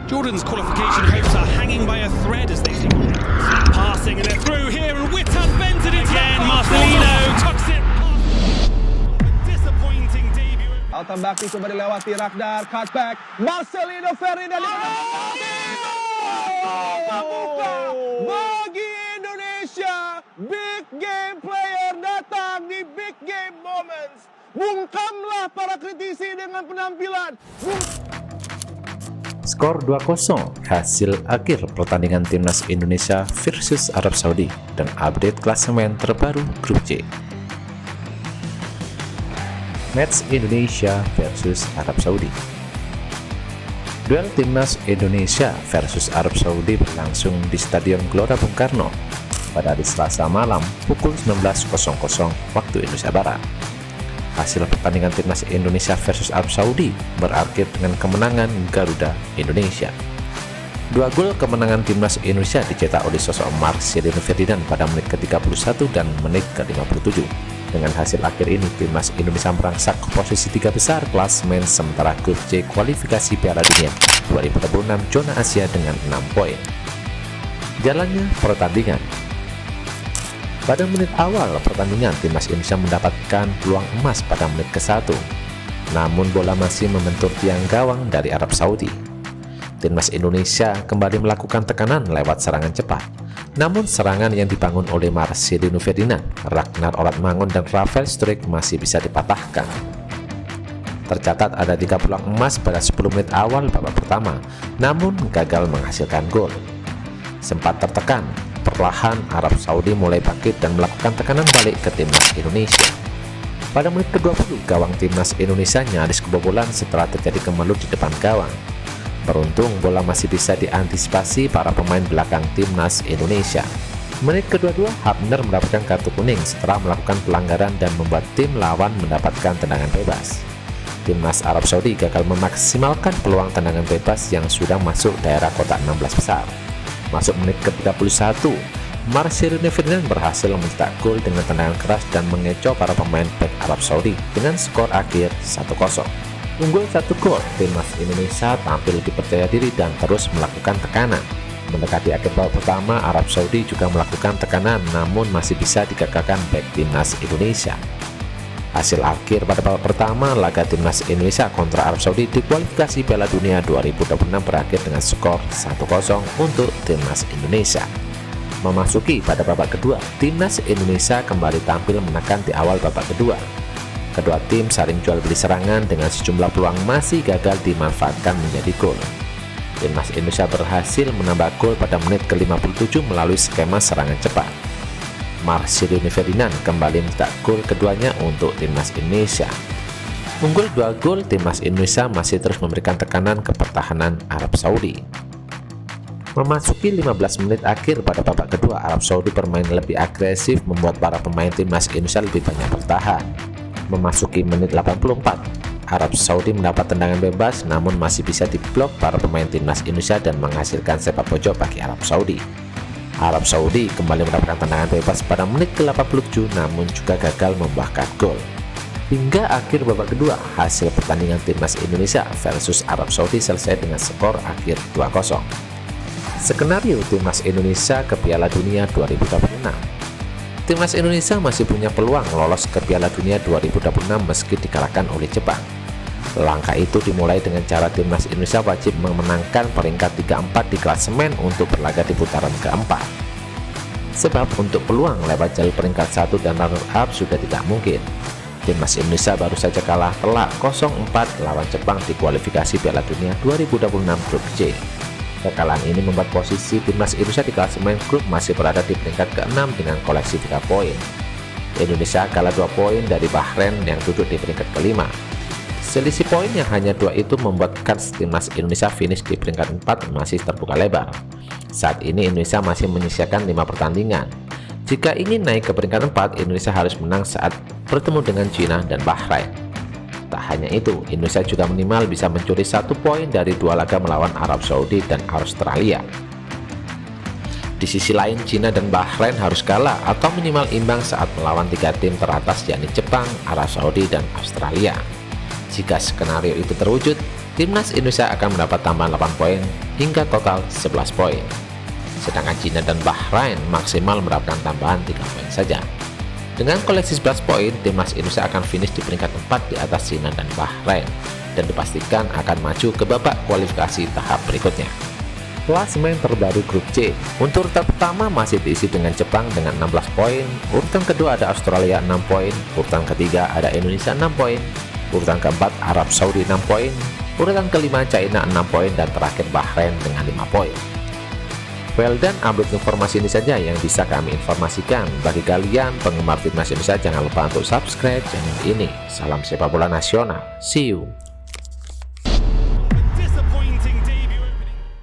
Jordan's qualification hopes are hanging by a thread as they think. Passing and they're through here and Witan bends it again. Marcelino tucks it. Disappointing debut. Altan Bakti coba dilewati Ragnar, cutback. Marcelino Ferdinand membuka bagi Indonesia. Big game player datang di big game moments. Bungkamlah para kritisi dengan penampilan. Skor 2-0 hasil akhir pertandingan timnas Indonesia versus Arab Saudi dan update klasemen terbaru grup C. Match Indonesia versus Arab Saudi. Duel timnas Indonesia versus Arab Saudi berlangsung di Stadion Gelora Bung Karno pada hari Selasa malam pukul 19.00 waktu Indonesia Barat. Hasil pertandingan timnas Indonesia versus Arab Saudi berakhir dengan kemenangan Garuda Indonesia. Dua gol kemenangan timnas Indonesia dicetak oleh sosok Marcelino Ferdinand pada menit ke-31 dan menit ke-57. Dengan hasil akhir ini, timnas Indonesia merangsak ke posisi 3 besar klasemen sementara grup C kualifikasi Piala Dunia 2026 zona Asia dengan 6 poin. Jalannya pertandingan. Pada menit awal pertandingan, timnas Indonesia mendapatkan peluang emas pada menit ke-1. Namun bola masih membentur tiang gawang dari Arab Saudi. Timnas Indonesia kembali melakukan tekanan lewat serangan cepat. Namun serangan yang dibangun oleh Marcelino Ferdinand, Ragnar Oratmangun dan Rafael Struijk masih bisa dipatahkan. Tercatat ada 3 peluang emas pada 10 menit awal babak pertama, namun gagal menghasilkan gol. Sempat tertekan, perlahan Arab Saudi mulai bangkit dan melakukan tekanan balik ke timnas Indonesia. Pada menit ke-20, gawang timnas Indonesia nyaris kebobolan setelah terjadi kemelut di depan gawang. Beruntung bola masih bisa diantisipasi para pemain belakang timnas Indonesia. Menit ke-22, Hapner mendapatkan kartu kuning setelah melakukan pelanggaran dan membuat tim lawan mendapatkan tendangan bebas. Timnas Arab Saudi gagal memaksimalkan peluang tendangan bebas yang sudah masuk daerah kotak 16 besar. Masuk menit ke-31, Marcelino Ferdinand berhasil mencetak gol dengan tendangan keras dan mengecoh para pemain back Arab Saudi dengan skor akhir 1-0. Unggul 1 gol, timnas Indonesia tampil lebih percaya diri dan terus melakukan tekanan. Mendekati akhir babak pertama, Arab Saudi juga melakukan tekanan namun masih bisa digagalkan back timnas Indonesia. Hasil akhir pada babak pertama laga timnas Indonesia kontra Arab Saudi di kualifikasi Piala Dunia 2026 berakhir dengan skor 1-0 untuk timnas Indonesia. Memasuki pada babak kedua, timnas Indonesia kembali tampil menekan di awal babak kedua. Kedua tim saling jual beli serangan dengan sejumlah peluang masih gagal dimanfaatkan menjadi gol. Timnas Indonesia berhasil menambah gol pada menit ke-57 melalui skema serangan cepat. Marcelino Ferdinand kembali mencetak gol keduanya untuk timnas Indonesia. Unggul 2 gol, timnas Indonesia masih terus memberikan tekanan ke pertahanan Arab Saudi. Memasuki 15 menit akhir pada babak kedua, Arab Saudi bermain lebih agresif membuat para pemain timnas Indonesia lebih banyak bertahan. Memasuki menit 84, Arab Saudi mendapat tendangan bebas namun masih bisa diblok para pemain timnas Indonesia dan menghasilkan sepak pojok bagi Arab Saudi. Arab Saudi kembali mendapatkan tendangan bebas pada menit ke-87 namun juga gagal membuahkan gol. Hingga akhir babak kedua, hasil pertandingan timnas Indonesia versus Arab Saudi selesai dengan skor akhir 2-0. Skenario timnas Indonesia ke Piala Dunia 2026. Timnas Indonesia masih punya peluang lolos ke Piala Dunia 2026 meski dikalahkan oleh Jepang. Langkah itu dimulai dengan cara timnas Indonesia wajib memenangkan peringkat 3-4 di klasemen untuk berlaga di putaran keempat. Sebab untuk peluang lewat jalur peringkat 1 dan runner-up sudah tidak mungkin. Timnas Indonesia baru saja kalah telak 0-4 lawan Jepang di kualifikasi Piala Dunia 2026 grup C. Kekalahan ini membuat posisi timnas Indonesia di klasemen grup masih berada di peringkat ke-6 dengan koleksi 3 poin. Indonesia kalah 2 poin dari Bahrain yang duduk di peringkat ke-5. Selisih poin yang hanya 2 itu membuatkan timnas Indonesia finish di peringkat 4 masih terbuka lebar. Saat ini Indonesia masih menyisakan 5 pertandingan. Jika ingin naik ke peringkat 4, Indonesia harus menang saat bertemu dengan China dan Bahrain. Tak hanya itu, Indonesia juga minimal bisa mencuri 1 poin dari 2 laga melawan Arab Saudi dan Australia. Di sisi lain, China dan Bahrain harus kalah atau minimal imbang saat melawan 3 tim teratas yakni Jepang, Arab Saudi, dan Australia. Jika skenario itu terwujud, Timnas Indonesia akan mendapat tambahan 8 poin hingga total 11 poin. Sedangkan Cina dan Bahrain maksimal mendapatkan tambahan 3 poin saja. Dengan koleksi 11 poin, Timnas Indonesia akan finish di peringkat 4 di atas Cina dan Bahrain dan dipastikan akan maju ke babak kualifikasi tahap berikutnya. Klasemen terbaru grup C. Untuk urutan pertama masih diisi dengan Jepang dengan 16 poin, urutan kedua ada Australia 6 poin, urutan ketiga ada Indonesia 6 poin, urutan keempat Arab Saudi 6 poin, urutan kelima China 6 poin, dan terakhir Bahrain dengan 5 poin. Well, dan update informasi ini saja yang bisa kami informasikan. Bagi kalian penggemar Timnas Indonesia, jangan lupa untuk subscribe channel ini. Salam sepak bola nasional. See you.